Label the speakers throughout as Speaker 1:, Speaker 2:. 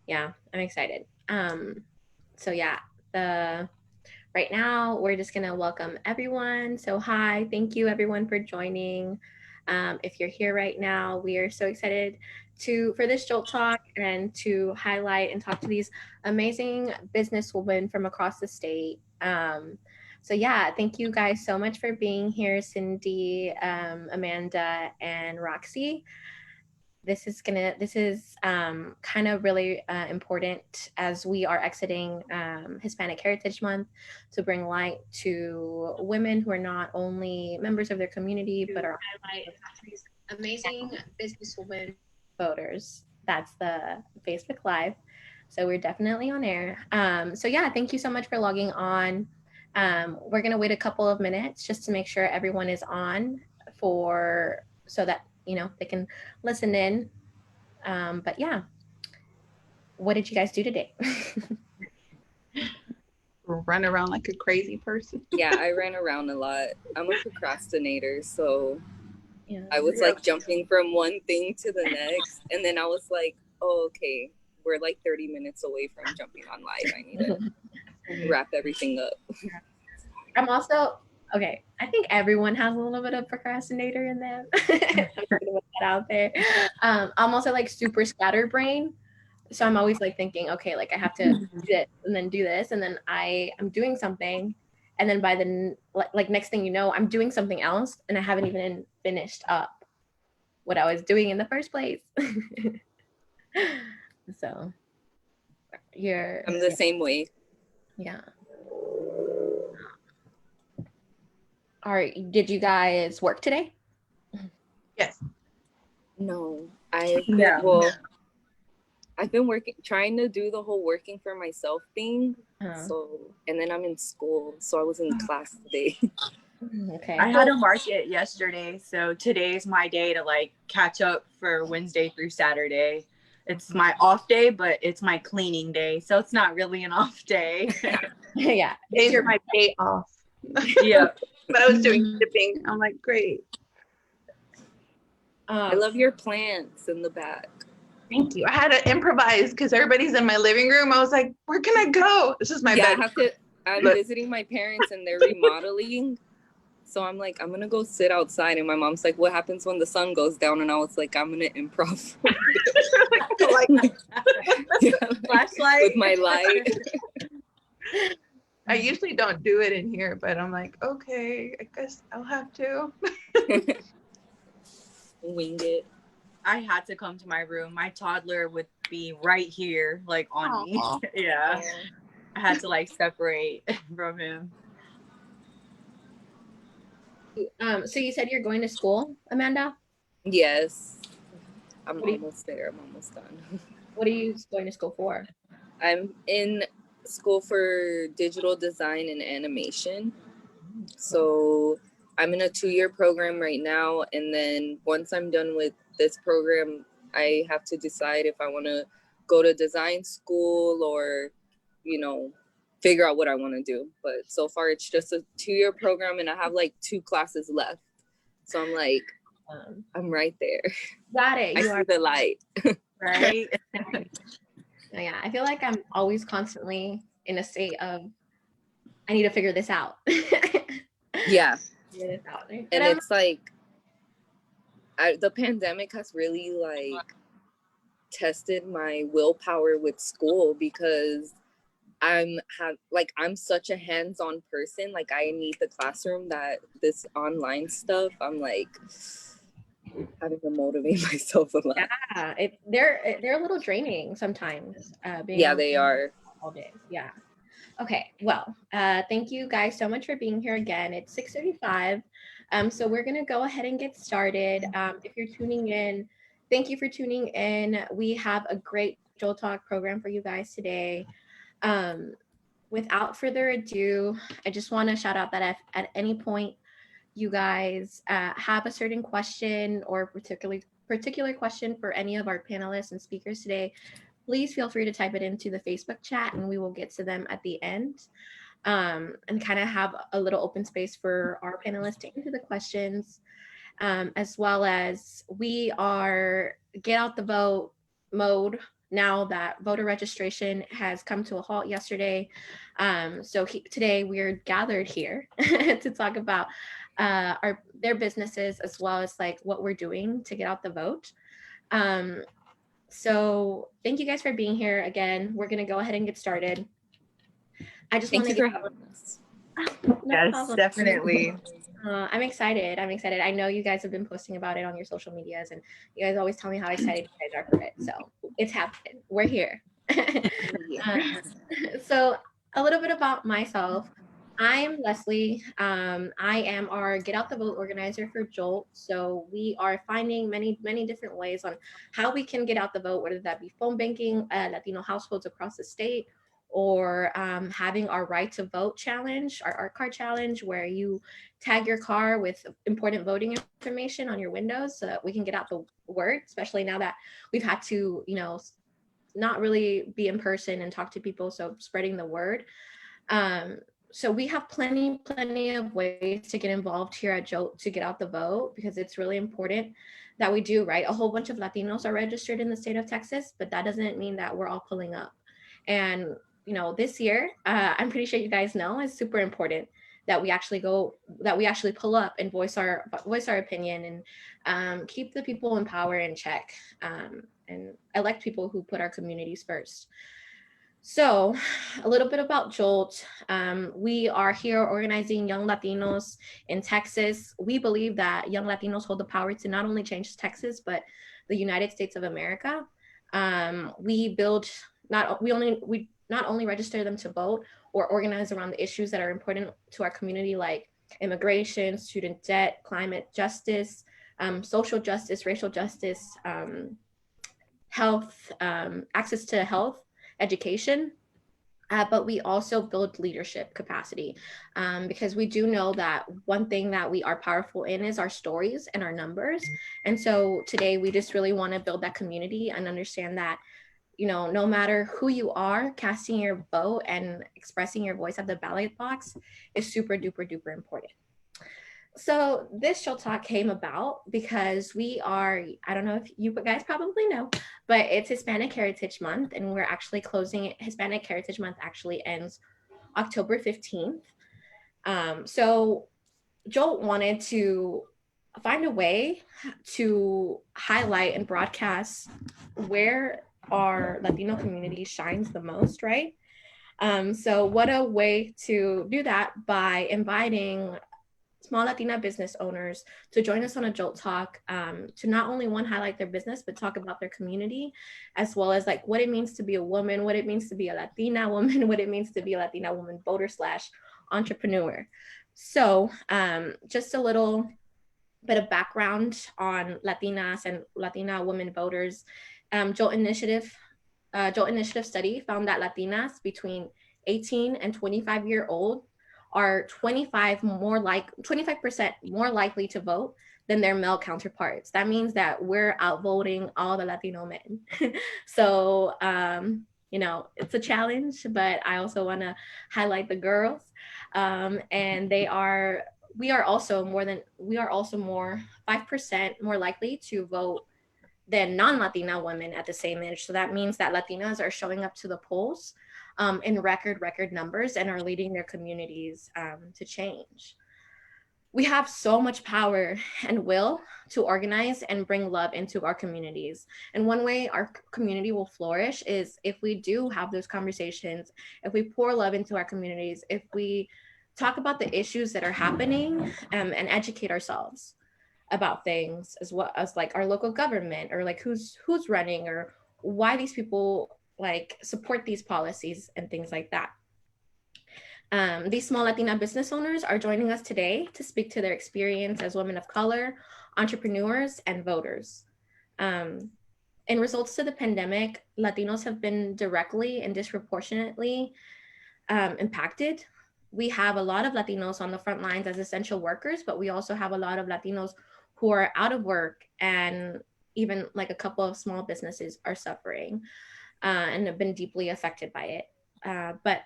Speaker 1: Yeah, I'm excited. So yeah, right now we're just gonna welcome everyone. So hi, thank you everyone for joining. If you're here right now, we are so excited for this Jolt Talk and to highlight and talk to these amazing businesswomen from across the state. So yeah, thank you guys so much for being here, Cindy, Amanda, and Roxie. This is kind of really important as we are exiting Hispanic Heritage Month to bring light to women who are not only members of their community but are highlight these amazing businesswomen voters. That's the Facebook Live. So we're definitely on air. So yeah, thank you so much for logging on. We're gonna wait a couple of minutes just to make sure everyone is on for so that they can listen in. But yeah, what did you guys do today?
Speaker 2: Run around like a crazy person.
Speaker 3: Yeah, I ran around a lot. I'm a procrastinator, so yeah. I was like jumping from one thing to the next, and then I was like, oh, okay, we're like 30 minutes away from jumping on live. I need to wrap everything up.
Speaker 1: I'm also, okay, I think everyone has a little bit of procrastinator in them. I'm just gonna put that out there. I'm also like super scatterbrain. So I'm always like thinking, okay, like I have to do this and then do this. And then I'm doing something. And then by the like next thing you know, I'm doing something else and I haven't even finished up what I was doing in the first place. So
Speaker 3: I'm the same way.
Speaker 1: Yeah. All right. Did you guys work today?
Speaker 2: Yes.
Speaker 3: No, I've been trying to do the whole working for myself thing. So, and then I'm in school, so I was in class today.
Speaker 2: Okay. I had to mark it yesterday, so today's my day to like catch up for Wednesday through Saturday. It's my off day, but it's my cleaning day, so it's not really an off day.
Speaker 1: Yeah,
Speaker 2: today's my day off. Yeah, but I was doing shipping. I'm like, great.
Speaker 3: I love your plants in the back.
Speaker 2: Thank you. I had to improvise because everybody's in my living room. I was like, where can I go? This is my bed.
Speaker 3: I'm visiting my parents and they're remodeling. So I'm like, I'm going to go sit outside. And my mom's like, what happens when the sun goes down? And I was like, I'm going to improv.
Speaker 2: Flashlight.
Speaker 3: With my light.
Speaker 2: I usually don't do it in here, but I'm like, okay, I guess I'll have to.
Speaker 3: Wing it.
Speaker 2: I had to come to my room. My toddler would be right here, like on me. Yeah. I had to like separate from him.
Speaker 1: So you said you're going to school, Amanda?
Speaker 3: Yes. I'm almost there. I'm almost done.
Speaker 1: What are you going to school for?
Speaker 3: I'm in school for digital design and animation. So I'm in a 2-year program right now. And then once I'm done with this program, I have to decide if I want to go to design school or, figure out what I want to do. But so far it's just a 2-year program and I have like 2 classes left. So I'm like, I'm right there.
Speaker 1: Got it.
Speaker 3: I see the light.
Speaker 2: Right?
Speaker 1: Yeah, I feel like I'm always constantly in a state of, I need to figure this out.
Speaker 3: Yeah. Figure this out. And it's like, the pandemic has really like tested my willpower with school because I'm such a hands-on person. Like I need the classroom. That this online stuff, I'm like having to motivate myself a lot.
Speaker 1: Yeah, they're a little draining sometimes.
Speaker 3: They are
Speaker 1: all day. Yeah. Okay. Well, thank you guys so much for being here again. It's 6:35. So we're gonna go ahead and get started. If you're tuning in, thank you for tuning in. We have a great Jolt Talk program for you guys today. Without further ado, I just want to shout out that if at any point you guys have a certain question or particular question for any of our panelists and speakers today, please feel free to type it into the Facebook chat and we will get to them at the end, and kind of have a little open space for our panelists to answer the questions, as well as we are get out the vote mode now that voter registration has come to a halt yesterday. Today we're gathered here to talk about their businesses, as well as like what we're doing to get out the vote. So thank you guys for being here again. We're gonna go ahead and get started. I just want to
Speaker 3: Thank you for having us.
Speaker 2: No yes, problem. Definitely.
Speaker 1: I'm excited. I know you guys have been posting about it on your social medias, and you guys always tell me how excited you guys are for it. So it's happening. We're here. So a little bit about myself. I'm Leslie. I am our Get Out the Vote organizer for Jolt. So we are finding many different ways on how we can get out the vote, whether that be phone banking Latino households across the state, or having our Right to Vote challenge, our art card challenge, where you tag your car with important voting information on your windows so that we can get out the word, especially now that we've had to, not really be in person and talk to people, so spreading the word. So we have plenty of ways to get involved here at Jolt to get out the vote, because it's really important that we do, right? A whole bunch of Latinos are registered in the state of Texas, but that doesn't mean that we're all pulling up. And this year, I'm pretty sure you guys know, it's super important that we actually pull up and voice our opinion, and keep the people in power in check, and elect people who put our communities first. So a little bit about Jolt. We are here organizing young Latinos in Texas. We believe that young Latinos hold the power to not only change Texas, but the United States of America. We not only register them to vote or organize around the issues that are important to our community, like immigration, student debt, climate justice, social justice, racial justice, health, access to health, education, but we also build leadership capacity, because we do know that one thing that we are powerful in is our stories and our numbers. And so today we just really want to build that community and understand that, no matter who you are, casting your vote and expressing your voice at the ballot box is super duper duper important. So this Jolt Talk came about because I don't know if you guys probably know, but it's Hispanic Heritage Month, and we're actually closing it. Hispanic Heritage Month actually ends October 15th. So Jolt wanted to find a way to highlight and broadcast where our Latino community shines the most, right? So what a way to do that, by inviting small Latina business owners to join us on a Jolt Talk, to not only highlight their business, but talk about their community, as well as like what it means to be a woman, what it means to be a Latina woman, what it means to be a Latina woman voter / entrepreneur. So just a little bit of background on Latinas and Latina women voters. Jolt Initiative study found that Latinas between 18 and 25 year old are 25% more likely to vote than their male counterparts. That means that we're outvoting all the Latino men. So, it's a challenge, but I also want to highlight the girls. And we are also more 5% more likely to vote than non-Latina women at the same age. So that means that Latinas are showing up to the polls in record numbers and are leading their communities to change. We have so much power and will to organize and bring love into our communities. And one way our community will flourish is if we do have those conversations, if we pour love into our communities, if we talk about the issues that are happening, and educate ourselves about things, as well as like our local government, or like who's running, or why these people like support these policies and things like that. These small Latina business owners are joining us today to speak to their experience as women of color, entrepreneurs, and voters. In results to the pandemic, Latinos have been directly and disproportionately impacted. We have a lot of Latinos on the front lines as essential workers, but we also have a lot of Latinos who are out of work, and even like a couple of small businesses are suffering and have been deeply affected by it. But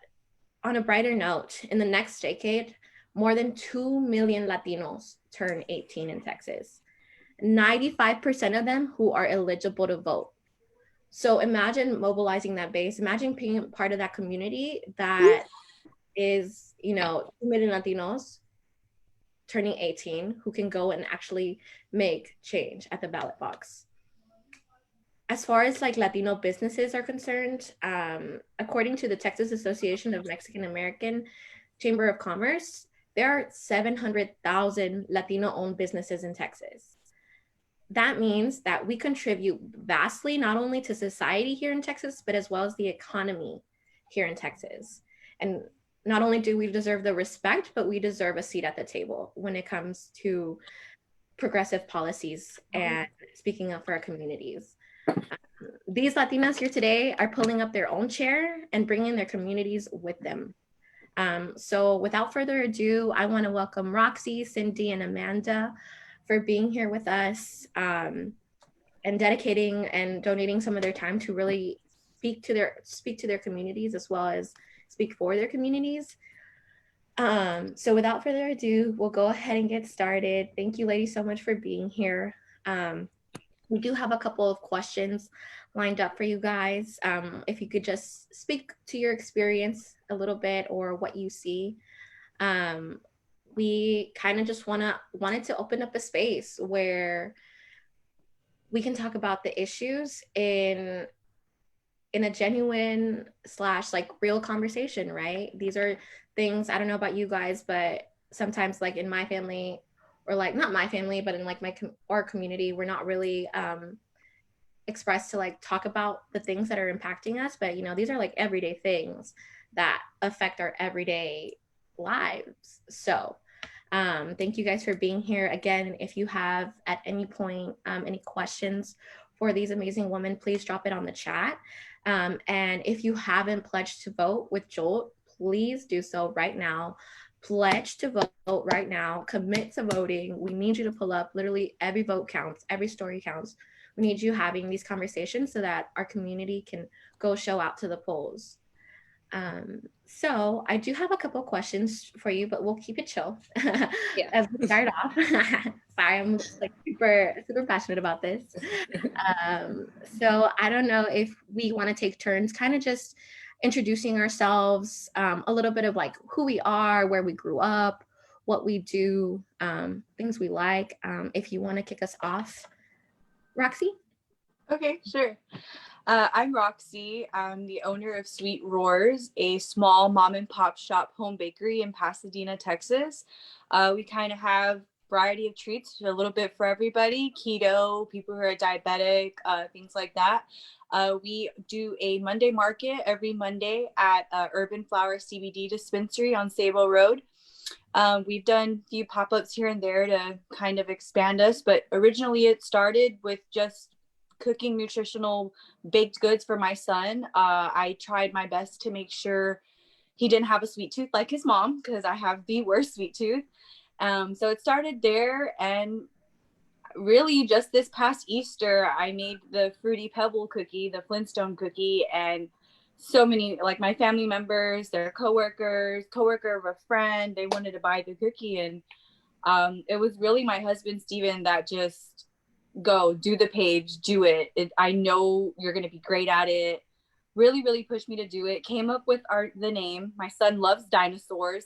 Speaker 1: on a brighter note, in the next decade, more than 2 million Latinos turn 18 in Texas. 95% of them who are eligible to vote. So imagine mobilizing that base. Imagine being part of that community that is, 2 million Latinos turning 18 who can go and actually make change at the ballot box. As far as like Latino businesses are concerned, according to the Texas Association of Mexican American Chamber of Commerce, there are 700,000 Latino-owned businesses in Texas. That means that we contribute vastly, not only to society here in Texas, but as well as the economy here in Texas. And not only do we deserve the respect, but we deserve a seat at the table when it comes to progressive policies and speaking up for our communities. These Latinas here today are pulling up their own chair and bringing their communities with them. So without further ado, I want to welcome Roxie, Cindy, and Amanda for being here with us and dedicating and donating some of their time to really speak to their communities as well as speak for their communities. So without further ado, we'll go ahead and get started. Thank you, ladies, so much for being here. We do have a couple of questions lined up for you guys. If you could just speak to your experience a little bit or what you see. We kind of just wanted to open up a space where we can talk about the issues in a genuine / like real conversation, right? These are things, I don't know about you guys, but sometimes like in my family, or like not my family, but in like our community, we're not really expressed to like talk about the things that are impacting us. But these are like everyday things that affect our everyday lives. So thank you guys for being here. Again, if you have at any point any questions for these amazing women, please drop it on the chat. And if you haven't pledged to vote with Jolt, please do so right now. Pledge to vote right now. Commit to voting. We need you to pull up. Literally every vote counts. Every story counts. We need you having these conversations so that our community can go show out to the polls. So I do have a couple of questions for you, but we'll keep it chill as we start off. Sorry, I'm like super passionate about this. So I don't know if we want to take turns kind of just introducing ourselves, a little bit of like who we are, where we grew up, what we do, things we like. If you want to kick us off, Roxie?
Speaker 2: Okay, sure. I'm Roxie. I'm the owner of Sweet Roars, a small mom and pop shop home bakery in Pasadena, Texas. We kind of have a variety of treats, a little bit for everybody, keto, people who are diabetic, things like that. We do a Monday market every Monday at Urban Flower CBD Dispensary on Sabo Road. We've done a few pop-ups here and there to kind of expand us, but originally it started with just cooking nutritional baked goods for my son. I tried my best to make sure he didn't have a sweet tooth like his mom, because I have the worst sweet tooth. So it started there, and really just this past Easter, I made the Fruity Pebble cookie, the Flintstone cookie, and so many, like my family members, their coworker of a friend, they wanted to buy the cookie. And it was really my husband, Steven, that just go do the page, do it. I know you're going to be great at it. Really pushed me to do it. Came up with the name. My son loves dinosaurs,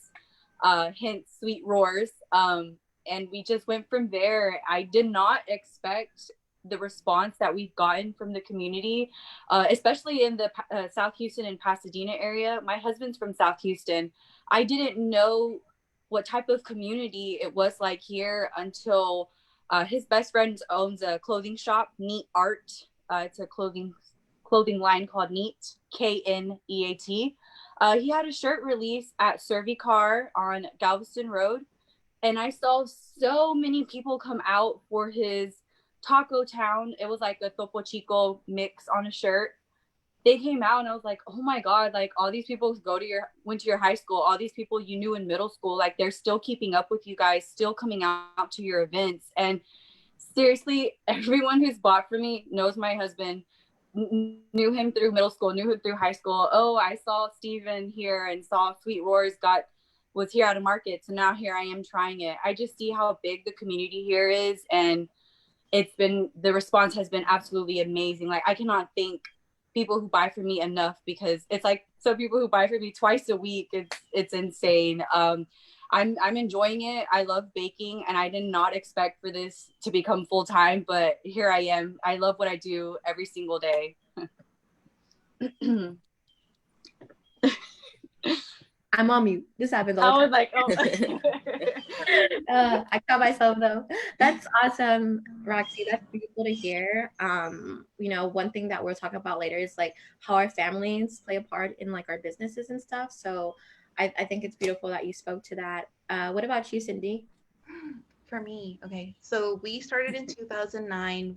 Speaker 2: hence Sweet Roars. And we just went from there. I did not expect the response that we've gotten from the community, especially in the South Houston and Pasadena area. My husband's from South Houston. I didn't know what type of community it was like here until his best friend owns a clothing shop, Neat Art. It's a clothing line called Neat, Kneat. He had a shirt release at Servicar on Galveston Road, and I saw so many people come out for his Taco Town. It was like a Topo Chico mix on a shirt. They came out and I was like, oh my God, like all these people went to your high school, all these people you knew in middle school, like they're still keeping up with you guys, still coming out to your events. And seriously, everyone who's bought for me knows my husband, knew him through middle school, knew him through high school. Oh, I saw Steven here and saw Sweet Roars was here at a market. So now here I am trying it. I just see how big the community here is. And the response has been absolutely amazing. Like, I cannot thank people who buy from me enough, because it's like some people who buy from me twice a week. It's insane. I'm enjoying it. I love baking, and I did not expect for this to become full time, but here I am. I love what I do every single day.
Speaker 1: I'm on mute. This happens all the time.
Speaker 2: I was like, oh.
Speaker 1: I caught myself though. That's awesome, Roxy. That's beautiful to hear. One thing that we'll talk about later is like how our families play a part in like our businesses and stuff. So I think it's beautiful that you spoke to that. What about you, Cindy?
Speaker 4: For me, okay. So we started in 2009.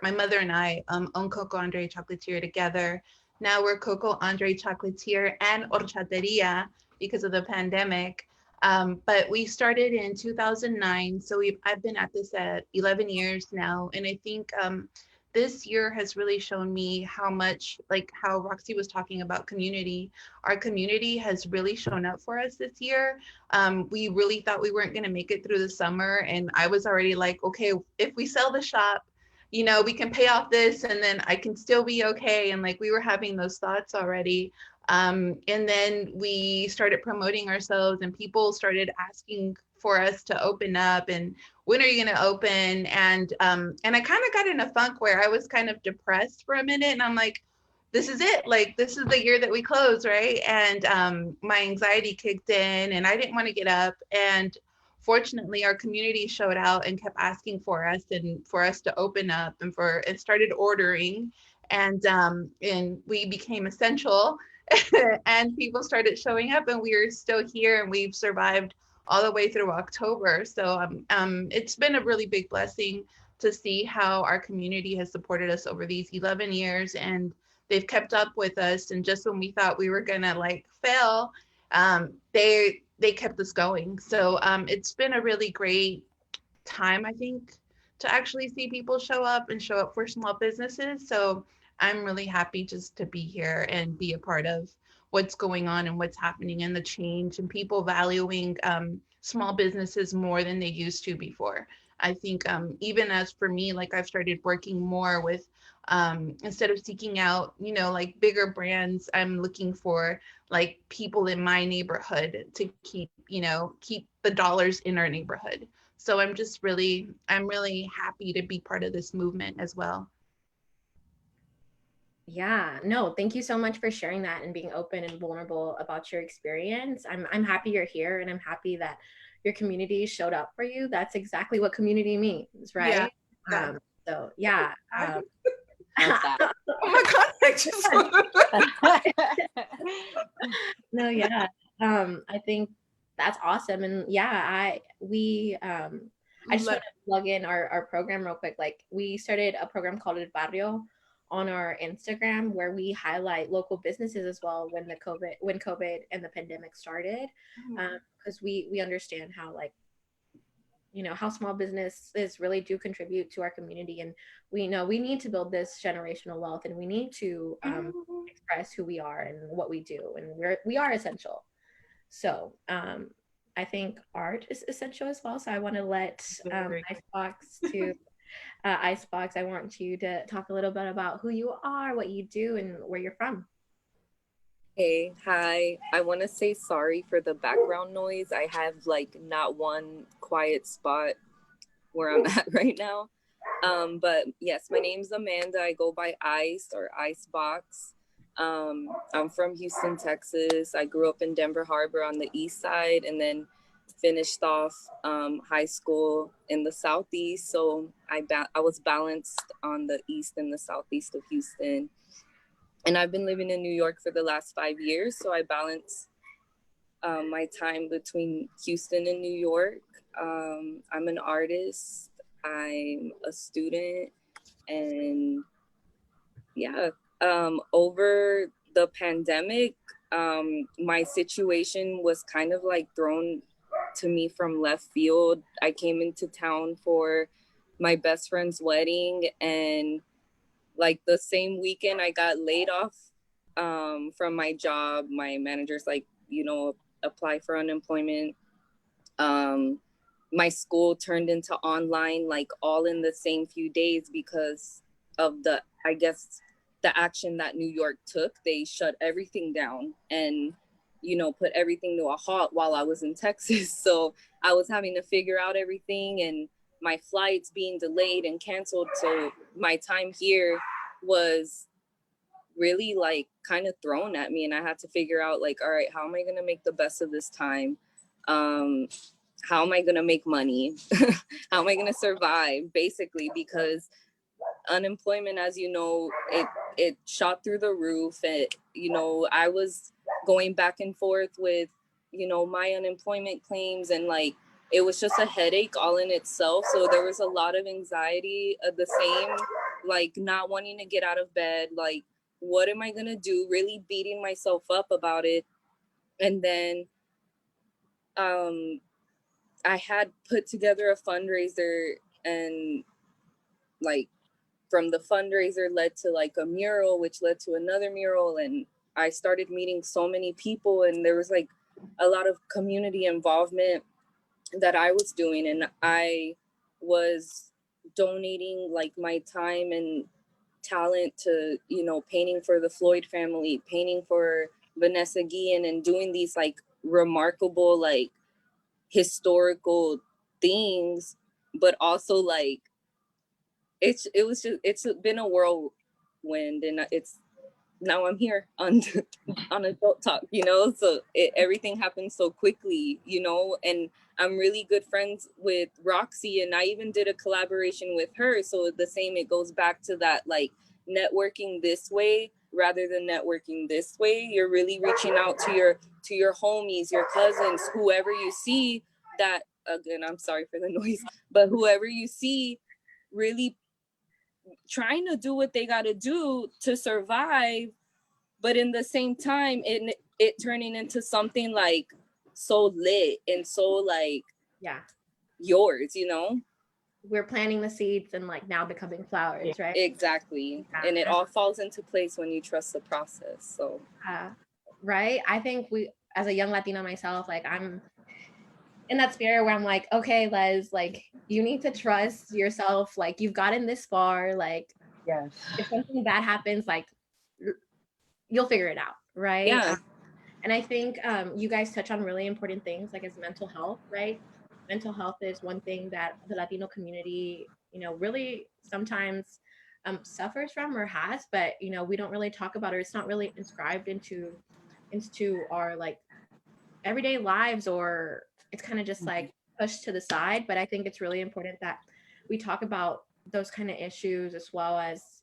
Speaker 4: My mother and I own CocoAndré Chocolatier together. Now we're CocoAndré Chocolatier and Horchateria because of the pandemic. But we started in 2009. So I've been at this at 11 years now. And I think this year has really shown me how much, like how Roxy was talking about community, our community has really shown up for us this year. We really thought we weren't going to make it through the summer. And I was already like, okay, if we sell the shop, we can pay off this and then I can still be okay. And like, we were having those thoughts already. And then we started promoting ourselves and people started asking for us to open up and when are you going to open? And I kind of got in a funk where I was kind of depressed for a minute and I'm like, this is it. Like, this is the year that we close, right? And my anxiety kicked in and I didn't want to get up. And fortunately, our community showed out and kept asking for us and for us to open up and started ordering. And we became essential and people started showing up and we are still here and we've survived all the way through October. So it's been a really big blessing to see how our community has supported us over these 11 years and they've kept up with us. And just when we thought we were gonna like fail, they kept us going. So it's been a really great time, I think, to actually see people show up for small businesses. So I'm really happy just to be here and be a part of what's going on and what's happening and the change and people valuing small businesses more than they used to before. I think even as for me, like I've started working more with instead of seeking out, like bigger brands, I'm looking for like people in my neighborhood to keep the dollars in our neighborhood. So I'm really happy to be part of this movement as well.
Speaker 1: Yeah, no, thank you so much for sharing that and being open and vulnerable about your experience. I'm happy you're here and I'm happy that your community showed up for you. That's exactly what community means, right?
Speaker 4: Yeah.
Speaker 1: So yeah.
Speaker 2: Oh my God.
Speaker 1: No, yeah. I think that's awesome. And yeah, I just want to plug in our program real quick. Like we started a program called El Barrio on our Instagram where we highlight local businesses as well when COVID and the pandemic started. Because we understand how like how small businesses really do contribute to our community, and we know we need to build this generational wealth and we need to express who we are and what we do, and we are essential. So I think art is essential as well. So I want to let ICEBOX, I want you to talk a little bit about who you are, what you do, and where you're from.
Speaker 3: Hey, hi. I want to say sorry for the background noise. I have like not one quiet spot where I'm at right now. But yes, my name's Amanda. I go by ICE or ICEBOX. I'm from Houston, Texas. I grew up in Denver Harbor on the east side and then finished off high school in the southeast. So I was balanced on the east and the southeast of Houston. And I've been living in New York for the last 5 years. So I balance my time between Houston and New York. I'm an artist. I'm a student. And yeah, over the pandemic, my situation was kind of like thrown to me from left field. I came into town for my best friend's wedding, and like the same weekend I got laid off from my job. My manager's like, apply for unemployment. my school turned into online, like all in the same few days because of the, I guess, the action that New York took. They shut everything down and, you know, put everything to a halt while I was in Texas. So I was having to figure out everything and my flights being delayed and canceled. So my time here was really like kind of thrown at me, and I had to figure out like, all right, how am I going to make the best of this time? How am I going to make money? How am I going to survive, basically, because unemployment, as you know, it shot through the roof. You know, I was going back and forth with, you know, my unemployment claims, and like, it was just a headache all in itself. So there was a lot of anxiety of the same, like not wanting to get out of bed, like, what am I going to do? Really beating myself up about it. And then I had put together a fundraiser, and like from the fundraiser led to like a mural, which led to another mural. And I started meeting so many people, and there was like a lot of community involvement that I was doing. And I was donating like my time and talent to, you know, painting for the Floyd family, painting for Vanessa Guillen, and doing these like remarkable, like historical things, but also like it's been a whirlwind, and it's now I'm here on on Adult Talk, you know. So everything happened so quickly, you know, and I'm really good friends with Roxie, and I even did a collaboration with her. So the same, it goes back to that, like, networking this way rather than networking this way. You're really reaching out to your homies, your cousins, whoever you see that, again, I'm sorry for the noise, but whoever you see really trying to do what they got to do to survive, but in the same time it turning into something like so lit and so like,
Speaker 1: yeah,
Speaker 3: yours, you know.
Speaker 1: We're planting the seeds and like now becoming flowers, right?
Speaker 3: Exactly. Yeah. And it all falls into place when you trust the process. So
Speaker 1: right, I think we, as a young Latina myself, like I'm in that spirit where I'm like, okay, Les, like you need to trust yourself, like you've gotten this far, like
Speaker 2: yes,
Speaker 1: if something bad happens, like you'll figure it out, right?
Speaker 3: Yeah.
Speaker 1: And I think you guys touch on really important things, like as mental health, right? Mental health is one thing that the Latino community, you know, really sometimes suffers from or has, but you know, we don't really talk about it. It's not really inscribed into our like everyday lives, or it's kind of just like pushed to the side. But I think it's really important that we talk about those kind of issues, as well as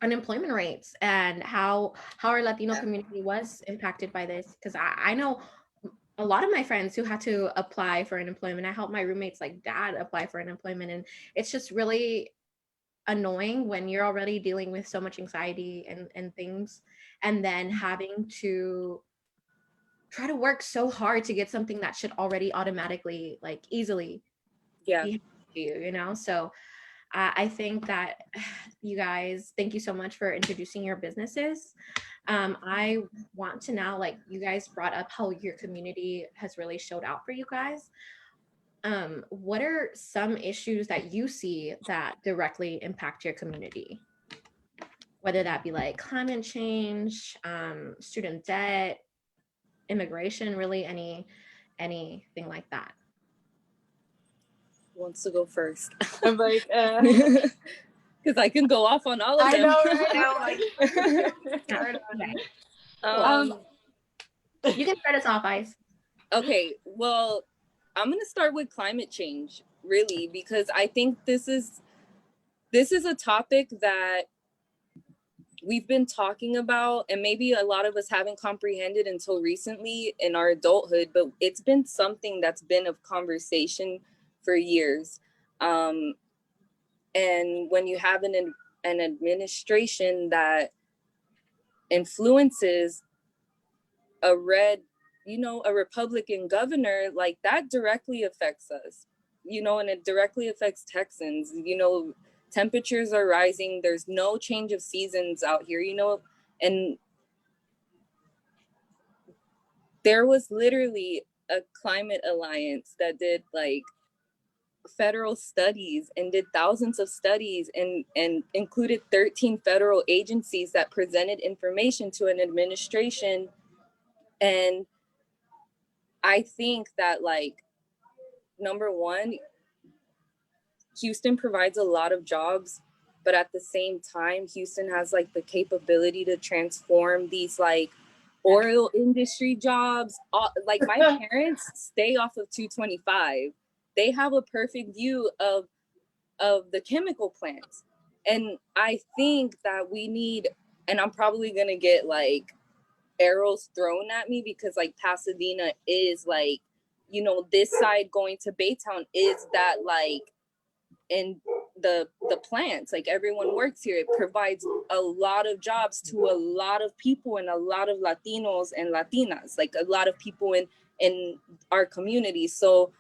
Speaker 1: unemployment rates and how our Latino community was impacted by this. Because I know a lot of my friends who had to apply for unemployment. I helped my roommate's like dad apply for unemployment, and it's just really annoying when you're already dealing with so much anxiety and things, and then having to try to work so hard to get something that should already automatically, like, easily be you, you know. So I think that you guys, thank you so much for introducing your businesses. I want to now, like, you guys brought up how your community has really showed out for you guys. What are some issues that you see that directly impact your community? Whether that be like climate change, student debt, immigration, really anything like that.
Speaker 3: Who wants to go first?
Speaker 2: I'm like,
Speaker 3: because I can go off on all of them.
Speaker 2: I know,
Speaker 1: you can start us off, Ice.
Speaker 3: Okay, well, I'm gonna start with climate change, really, because I think this is a topic that we've been talking about, and maybe a lot of us haven't comprehended until recently in our adulthood, but it's been something that's been of conversation for years. And when you have an administration that influences a Republican governor, like, that directly affects us, you know, and it directly affects Texans. You know, temperatures are rising. There's no change of seasons out here, you know, and there was literally a climate alliance that did like federal studies and did thousands of studies and included 13 federal agencies that presented information to an administration. And I think that, like, number one, Houston provides a lot of jobs, but at the same time, Houston has like the capability to transform these like oil industry jobs. Like my parents stay off of 225. They have a perfect view of the chemical plants. And I think that we need, and I'm probably gonna get like arrows thrown at me because like Pasadena is like, you know, this side going to Baytown is that like, and the plants, like everyone works here. It provides a lot of jobs to a lot of people and a lot of Latinos and Latinas, like a lot of people in our community. So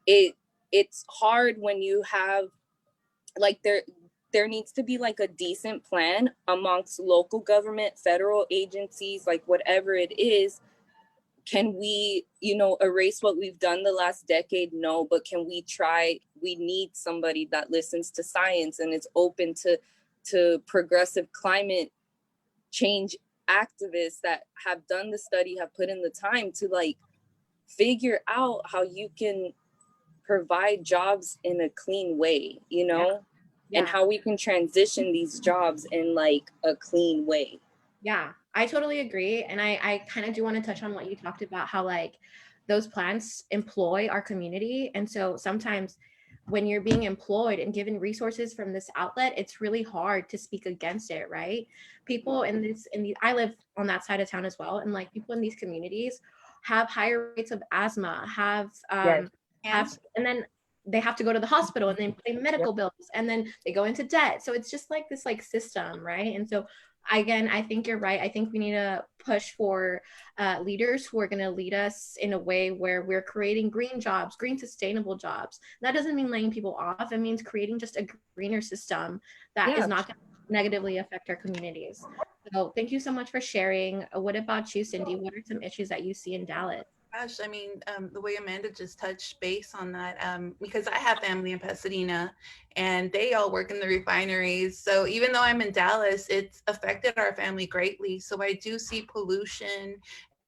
Speaker 3: it's hard when you have like there needs to be like a decent plan amongst local government, federal agencies, like whatever it is. Can we, you know, erase what we've done the last decade? No, but can we try? We need somebody that listens to science and is open to progressive climate change activists that have done the study, have put in the time to like figure out how you can provide jobs in a clean way, you know? Yeah. And how we can transition these jobs in like a clean way.
Speaker 1: Yeah, I totally agree. And I kind of do want to touch on what you talked about, how like those plants employ our community. And so sometimes when you're being employed and given resources from this outlet, it's really hard to speak against it, right? People I live on that side of town as well. And like people in these communities have higher rates of asthma, and then they have to go to the hospital and then pay medical bills and then they go into debt. So it's just like this like system, right? And so again, I think you're right. I think we need to push for leaders who are going to lead us in a way where we're creating green jobs, green sustainable jobs. That doesn't mean laying people off. It means creating just a greener system that is not going to negatively affect our communities. So thank you so much for sharing. What about you, Cindy? What are some issues that you see in Dallas?
Speaker 4: Gosh, I mean, the way Amanda just touched base on that, because I have family in Pasadena and they all work in the refineries. So even though I'm in Dallas, it's affected our family greatly. So I do see pollution.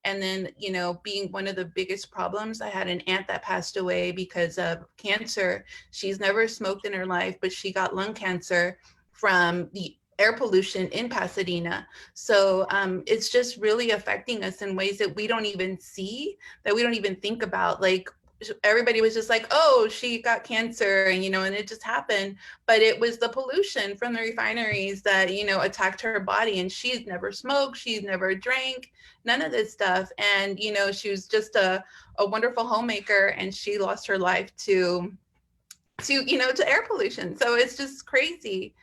Speaker 4: And then, you know, being one of the biggest problems, I had an aunt that passed away because of cancer. She's never smoked in her life, but she got lung cancer from the air pollution in Pasadena. So it's just really affecting us in ways that we don't even see, that we don't even think about. Like everybody was just like, oh, she got cancer, and, you know, and it just happened. But it was the pollution from the refineries that, you know, attacked her body. And she's never smoked, she's never drank, none of this stuff. And, you know, she was just a wonderful homemaker, and she lost her life to you know, to air pollution. So it's just crazy,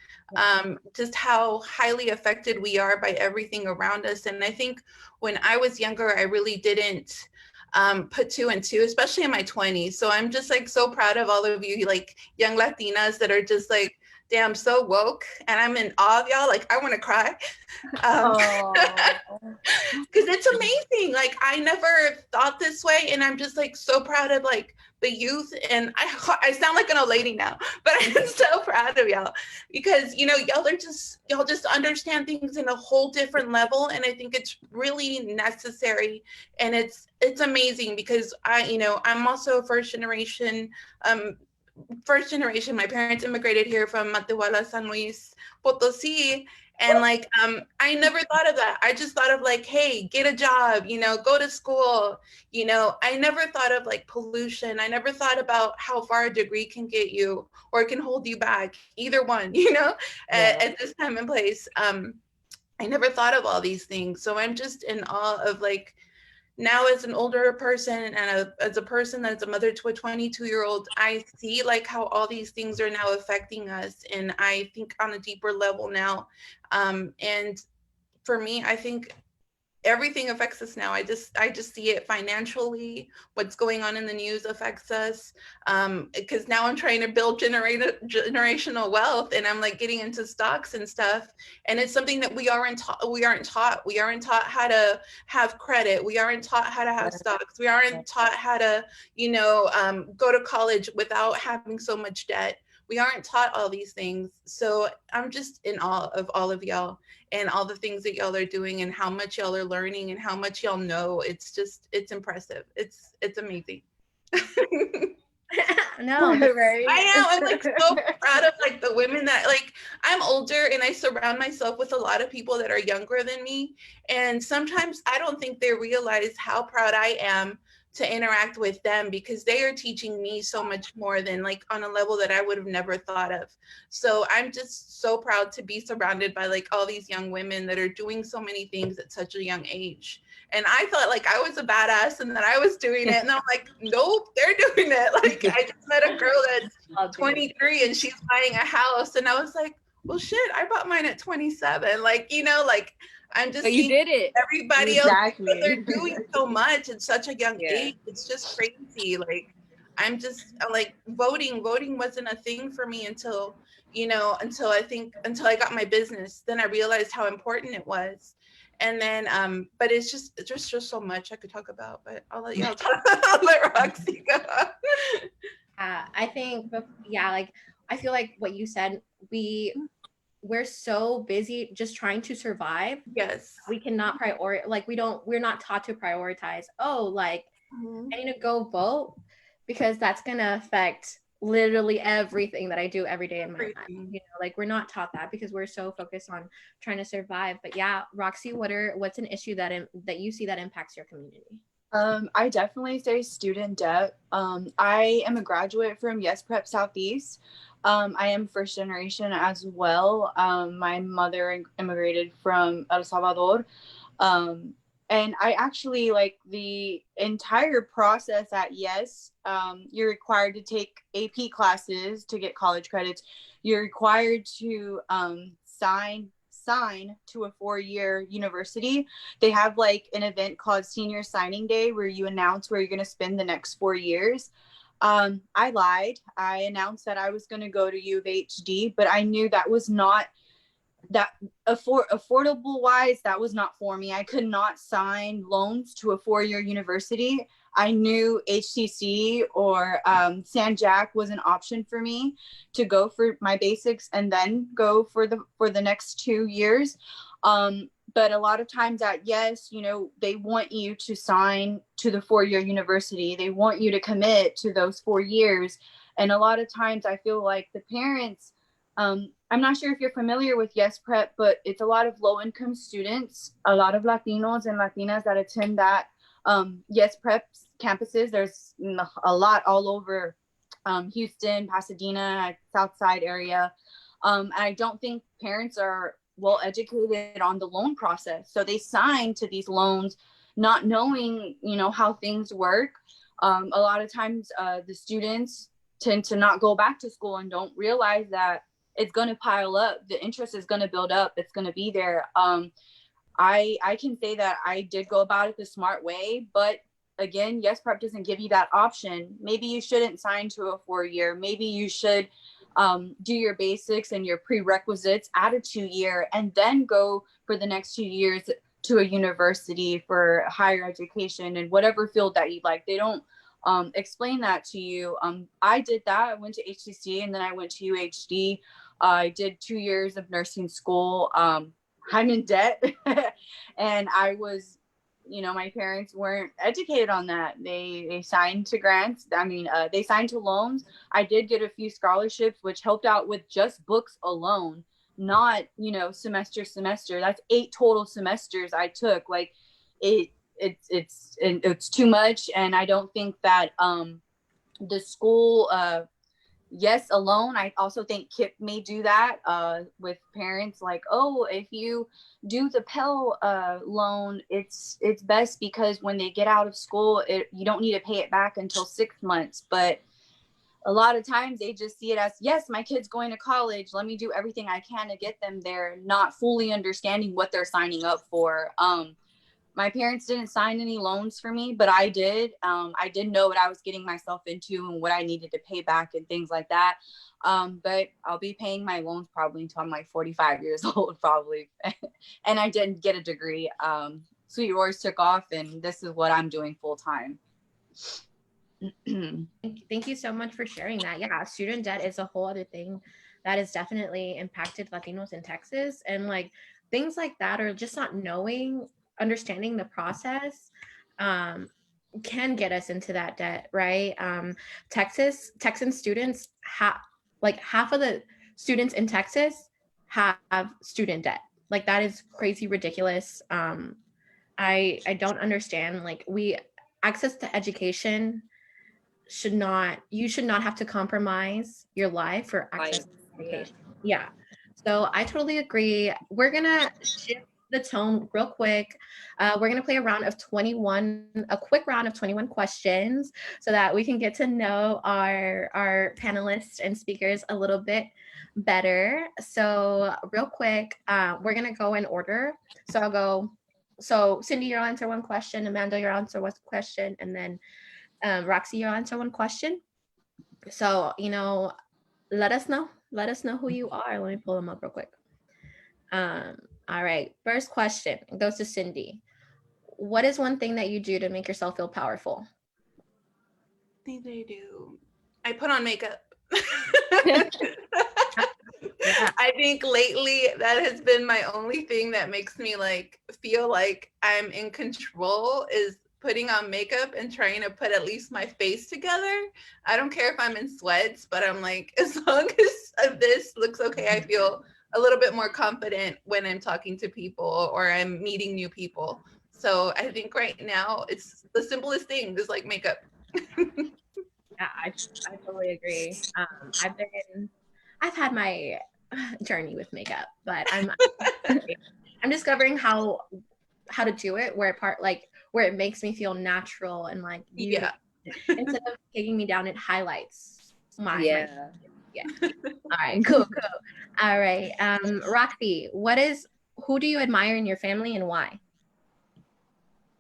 Speaker 4: just how highly affected we are by everything around us. And I think when I was younger, I really didn't put two and two, especially in my 20s. So I'm just like so proud of all of you, like young Latinas that are just like, damn, so woke. And I'm in awe of y'all. Like I want to cry. Because it's amazing. Like I never thought this way. And I'm just like so proud of like the youth. And I sound like an old lady now, but I'm so proud of y'all because, you know, y'all just understand things in a whole different level. And I think it's really necessary. And it's amazing because you know, I'm also a first generation, my parents immigrated here from Matehuala, San Luis Potosí. And like, I never thought of that. I just thought of like, hey, get a job, you know, go to school. You know, I never thought of like pollution. I never thought about how far a degree can get you or it can hold you back, either one, you know, at this time and place. I never thought of all these things. So I'm just in awe of like, now as an older person and as a person that's a mother to a 22-year-old, I see like how all these things are now affecting us. And I think on a deeper level now. And for me, I think everything affects us now. I just see it financially. What's going on in the news affects us. Because now I'm trying to build generational wealth, and I'm like getting into stocks and stuff. And it's something that we aren't taught. We aren't taught how to have credit. We aren't taught how to have stocks. We aren't taught how to, go to college without having so much debt. We aren't taught all these things. So I'm just in awe of all of y'all and all the things that y'all are doing and how much y'all are learning and how much y'all know. It's impressive. It's amazing.
Speaker 1: No,
Speaker 2: right.
Speaker 4: I know. I'm like so proud of like the women that, like, I'm older and I surround myself with a lot of people that are younger than me. And sometimes I don't think they realize how proud I am to interact with them, because they are teaching me so much more than like on a level that I would have never thought of. So I'm just so proud to be surrounded by like all these young women that are doing so many things at such a young age. And I thought like I was a badass and that I was doing it. And I'm like, nope, they're doing it. Like I just met a girl that's 23 and she's buying a house. And I was like, well, shit, I bought mine at 27. Like, like, I'm just
Speaker 3: you did it.
Speaker 4: Everybody else, they're doing so much at such a young age. It's just crazy. Like, I'm just like voting wasn't a thing for me until I got my business. Then I realized how important it was. And then, but it's just so much I could talk about, but I'll let y'all talk. I'll let Roxie go.
Speaker 1: I think, like, I feel like what you said, we're so busy just trying to survive.
Speaker 4: Yes.
Speaker 1: We cannot prioritize, like, we're not taught to prioritize, I need to go vote, because that's going to affect literally everything that I do every day in my life. Like, we're not taught that because we're so focused on trying to survive. But yeah, Roxie, what's an issue that you see that impacts your community?
Speaker 2: I definitely say student debt. I am a graduate from Yes Prep Southeast. I am first generation as well. My mother immigrated from El Salvador. And I actually, like, the entire process at Yes, you're required to take AP classes to get college credits. You're required to sign to a 4-year university. They have like an event called Senior Signing Day where you announce where you're going to spend the next 4 years. I lied. I announced that I was going to go to U of HD, but I knew that was not that affordable wise. That was not for me. I could not sign loans to a 4-year university. I knew HCC or San Jack was an option for me to go for my basics and then go for the next 2 years. But a lot of times at Yes, they want you to sign to the 4-year university. They want you to commit to those 4 years. And a lot of times I feel like the parents, I'm not sure if you're familiar with Yes Prep, but it's a lot of low-income students, a lot of Latinos and Latinas that attend that Yes Prep campuses. There's a lot all over Houston, Pasadena, South Side area. And I don't think parents are well educated on the loan process. So they sign to these loans not knowing, how things work. A lot of times the students tend to not go back to school and don't realize that it's going to pile up. The interest is going to build up. It's going to be there. I can say that I did go about it the smart way, but again, Yes Prep doesn't give you that option. Maybe you shouldn't sign to a 4-year. Maybe you should do your basics and your prerequisites at a 2-year and then go for the next 2 years to a university for higher education and whatever field that you like. They don't explain that to you. I did that. I went to HCC and then I went to UHD. I did 2 years of nursing school. I'm in debt and I was, my parents weren't educated on that. They signed to grants. They signed to loans. I did get a few scholarships, which helped out with just books alone, not, semester. That's 8 total semesters I took. Like it's too much. And I don't think that the school, Yes alone, I also think KIP may do that with parents, like, oh, if you do the Pell loan, it's best because when they get out of school, you don't need to pay it back until 6 months. But a lot of times they just see it as, yes, my kid's going to college, let me do everything I can to get them there, not fully understanding what they're signing up for. my parents didn't sign any loans for me, but I did. I did know what I was getting myself into and what I needed to pay back and things like that. But I'll be paying my loans probably until I'm like 45 years old, probably. And I didn't get a degree. Sweet Roars took off, and this is what I'm doing full time.
Speaker 1: Thank you so much for sharing that. Yeah, student debt is a whole other thing that has definitely impacted Latinos in Texas, and like things like that, or just not understanding the process can get us into that debt, right? Texan students half of the students in Texas have student debt. Like that is crazy ridiculous. I don't understand. Like access to education you should not have to compromise your life for access to education. Yeah. So I totally agree. We're gonna shift the tone real quick. We're gonna play a quick round of 21 questions so that we can get to know our panelists and speakers a little bit better. So real quick, we're gonna go in order. So Cindy, you'll answer one question, Amanda, you'll answer one question, and then Roxie, you'll answer one question. So, let us know who you are. Let me pull them up real quick. All right. First question goes to Cindy. What is one thing that you do to make yourself feel powerful?
Speaker 4: Things I do. I put on makeup. I think lately that has been my only thing that makes me feel like I'm in control, is putting on makeup and trying to put at least my face together. I don't care if I'm in sweats, but I'm like, as long as this looks okay, I feel a little bit more confident when I'm talking to people or I'm meeting new people. So I think right now it's the simplest thing, is like makeup.
Speaker 1: Yeah, I totally agree. I've had my journey with makeup, but I'm discovering how to do it where it makes me feel natural and like beautiful. Yeah. Instead of taking me down, it highlights my yeah. All right, cool. All right, Roxie, who do you admire in your family and why?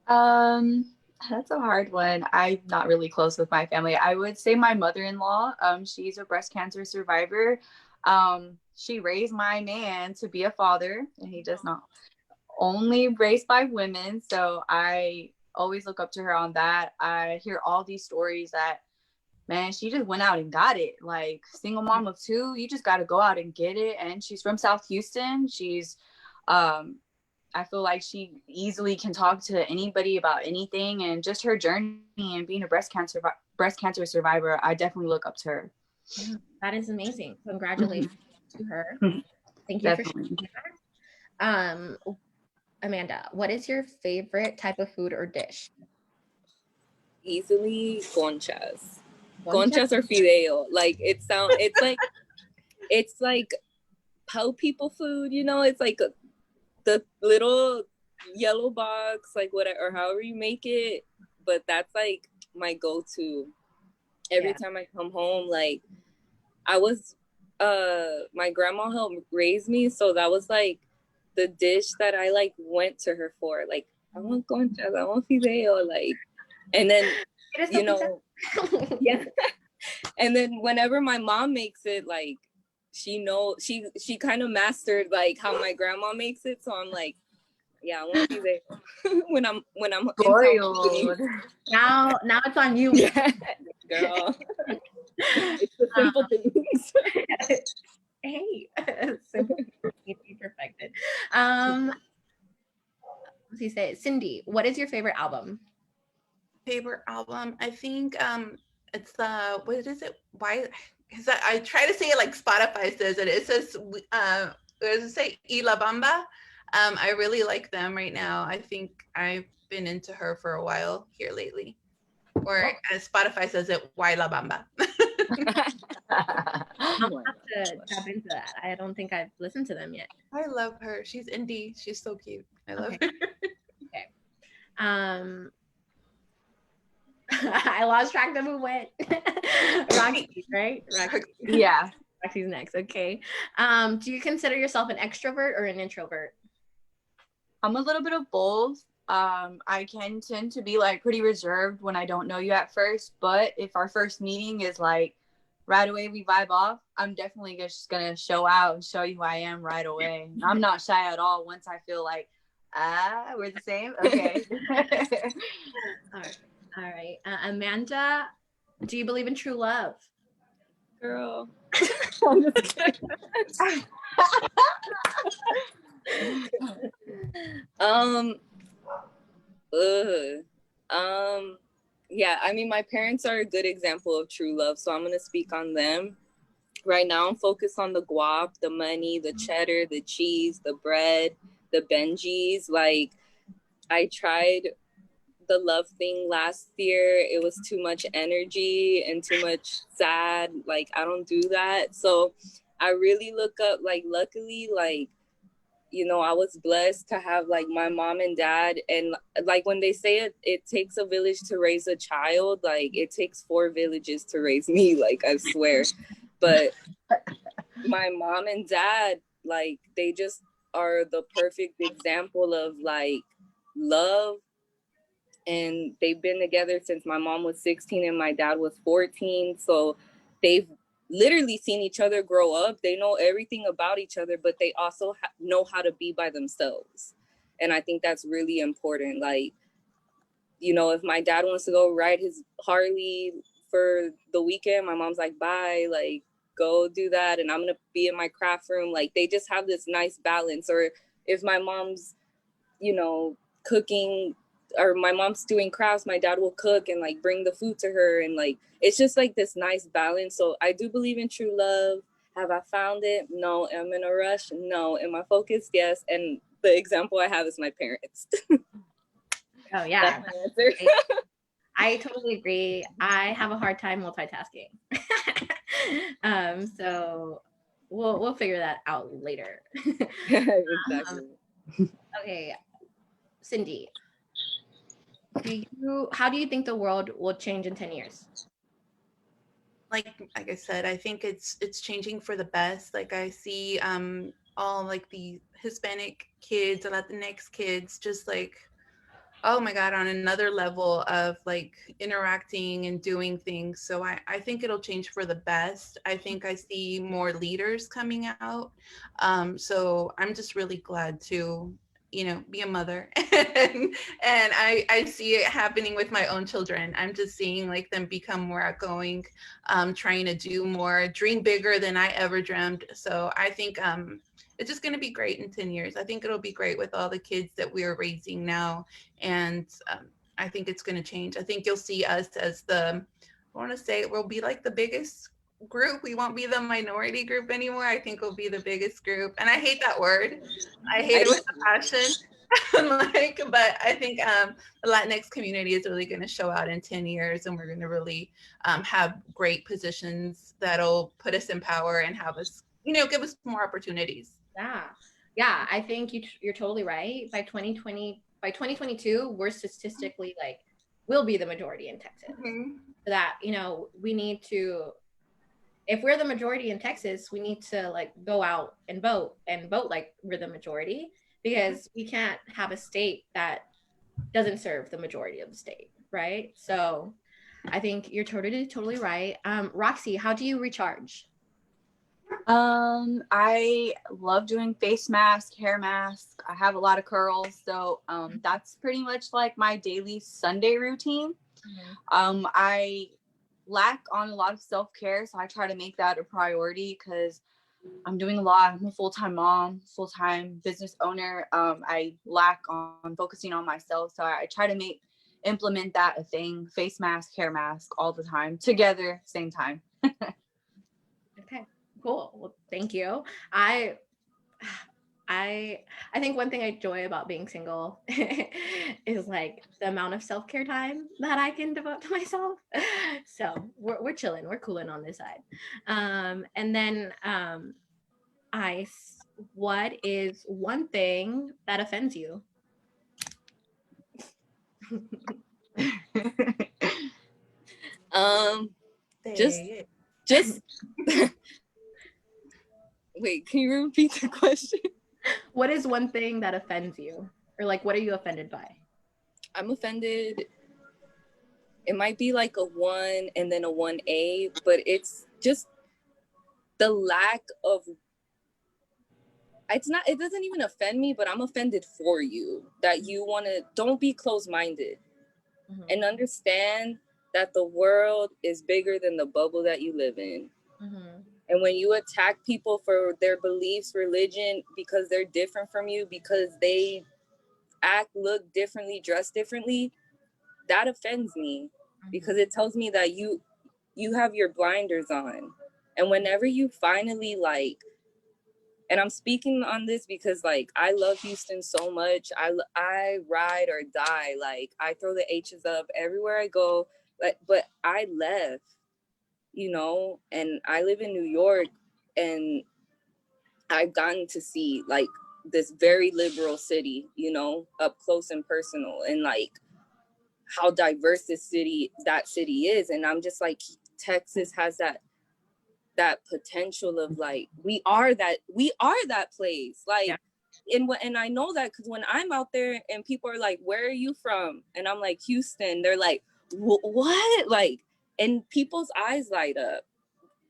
Speaker 2: That's a hard one. I'm not really close with my family. I would say my mother-in-law. She's a breast cancer survivor. She raised my man to be a father, and he does not. Only raised by women, so I always look up to her on that. I hear all these stories that, man, she just went out and got it. Like, single mom of 2, you just got to go out and get it. And she's from South Houston. She's I feel like she easily can talk to anybody about anything, and just her journey and being a breast cancer survivor, I definitely look up to her.
Speaker 1: Yeah, that is amazing. Congratulations to her. Thank you
Speaker 2: Definitely.
Speaker 1: for sharing that. Amanda, what is your favorite type of food or dish?
Speaker 3: Easily conchas. Conchas or fideo. Like it's like how people food, it's like the little yellow box, like whatever, or however you make it. But that's like my go-to. Every time I come home, like I was my grandma helped raise me, so that was like the dish that I like went to her for. Like, I want conchas, I want fideo, like, and then yeah. And then whenever my mom makes it, like she kind of mastered like how my grandma makes it, so I'm like, yeah, I want fideo when I'm
Speaker 2: spoiled.
Speaker 1: Now it's on you.
Speaker 3: Yeah, girl. It's the simple things.
Speaker 1: Hey, simple need to be perfected. He said, Cindy, what is your favorite album?
Speaker 4: Favorite album? I think it's what is it? Why? Because I try to say it like Spotify says it. It says does it say Y La Bamba? I really like them right now. I think I've been into her for a while here lately. Or as Spotify says it, Y La Bamba.
Speaker 1: I'll have to tap into that. I don't think I've listened to them yet.
Speaker 4: I love her. She's indie. She's so cute. I love her.
Speaker 1: Okay. I lost track of who went. Roxie, right? Roxie.
Speaker 2: Yeah.
Speaker 1: Roxie's next. Okay. Do you consider yourself an extrovert or an introvert?
Speaker 2: I'm a little bit of both. I can tend to be like pretty reserved when I don't know you at first, but if our first meeting is like right away we vibe off, I'm definitely just gonna show out and show you who I am right away. I'm not shy at all once I feel like, we're the same. Okay.
Speaker 1: All right. Amanda, do you believe in true love?
Speaker 3: Girl. Yeah, I mean, my parents are a good example of true love, so I'm gonna speak on them. Right now, I'm focused on the guap, the money, the cheddar, the cheese, the bread, the Benjis. Like, I tried the love thing last year. It was too much energy and too much sad. Like, I don't do that. So I really look up, like, luckily, like, you know, I was blessed to have like my mom and dad, and like when they say it takes a village to raise a child, like it takes 4 villages to raise me, like I swear. But my mom and dad, like they just are the perfect example of like love, and they've been together since my mom was 16 and my dad was 14. So they've literally seen each other grow up. They know everything about each other, but they also know how to be by themselves. And I think that's really important. Like, you know, if my dad wants to go ride his Harley for the weekend, my mom's like, bye, like, go do that. And I'm going to be in my craft room. Like, they just have this nice balance. Or if my mom's, you know, cooking, or my mom's doing crafts, my dad will cook and like bring the food to her, and like it's just like this nice balance. So I do believe in true love. Have I found it? No. Am I in a rush? No. Am I focused? Yes. And the example I have is my parents.
Speaker 1: Oh yeah, I totally agree. I have a hard time multitasking. So we'll figure that out later.
Speaker 3: Exactly.
Speaker 1: Okay, Cindy, how do you think the world will change in 10 years?
Speaker 4: Like I said, I think it's changing for the best. Like I see all like the Hispanic kids, the Latinx kids, just like, oh my God, on another level of like interacting and doing things. So I think it'll change for the best. I think I see more leaders coming out. So I'm just really glad to, you know, be a mother. And I see it happening with my own children. I'm just seeing like them become more outgoing, trying to do more, dream bigger than I ever dreamed. So I think it's just going to be great in 10 years. I think it'll be great with all the kids that we're raising now. And I think it's going to change. I think you'll see us as I want to say we'll be like the biggest group. We won't be the minority group anymore. I think we'll be the biggest group. And I hate that word. I hate it with a passion. But I think the Latinx community is really going to show out in 10 years, and we're going to really have great positions that'll put us in power and have us, you know, give us more opportunities.
Speaker 1: Yeah, I think you're totally right. By 2022, we're statistically like we'll be the majority in Texas.
Speaker 4: Mm-hmm.
Speaker 1: So that, you know, we need to, if we're the majority in Texas, we need to like go out and vote like we're the majority, because we can't have a state that doesn't serve the majority of the state, right? So I think you're totally right. Roxie, how do you recharge?
Speaker 2: I love doing face mask, hair mask. I have a lot of curls, so that's pretty much like my daily Sunday routine. Mm-hmm. I lack on a lot of self-care, so I try to make that a priority because I'm doing a lot. I'm a full-time mom, full-time business owner. I lack on focusing on myself, so I try to implement that a thing. Face mask, hair mask, all the time, together, same time.
Speaker 1: Okay. Cool. Well, thank you. I think one thing I enjoy about being single is like the amount of self-care time that I can devote to myself. So we're chilling, we're cooling on this side. And then Ice, what is one thing that offends you?
Speaker 3: Just wait, can you repeat the question?
Speaker 1: What is one thing that offends you? Or like, what are you offended by?
Speaker 3: I'm offended. It might be like a 1 and then a 1A, but it's just the lack of, it doesn't even offend me, but I'm offended for you that you want to, don't be closed-minded and understand that the world is bigger than the bubble that you live in. And when you attack people for their beliefs, religion, because they're different from you, because they act, look differently, dress differently, that offends me, because it tells me that you have your blinders on. And whenever you finally like, and I'm speaking on this because like I love Houston so much, I ride or die, like I throw the H's up everywhere I go, but I left, you know, and I live in New York, and I've gotten to see like this very liberal city, you know, up close and personal, and like how diverse that city is. And I'm just like, Texas has that potential of like, we are that place, like, yeah. And I know that because when I'm out there and people are like, where are you from? And I'm like, Houston. They're like, what? Like, and people's eyes light up.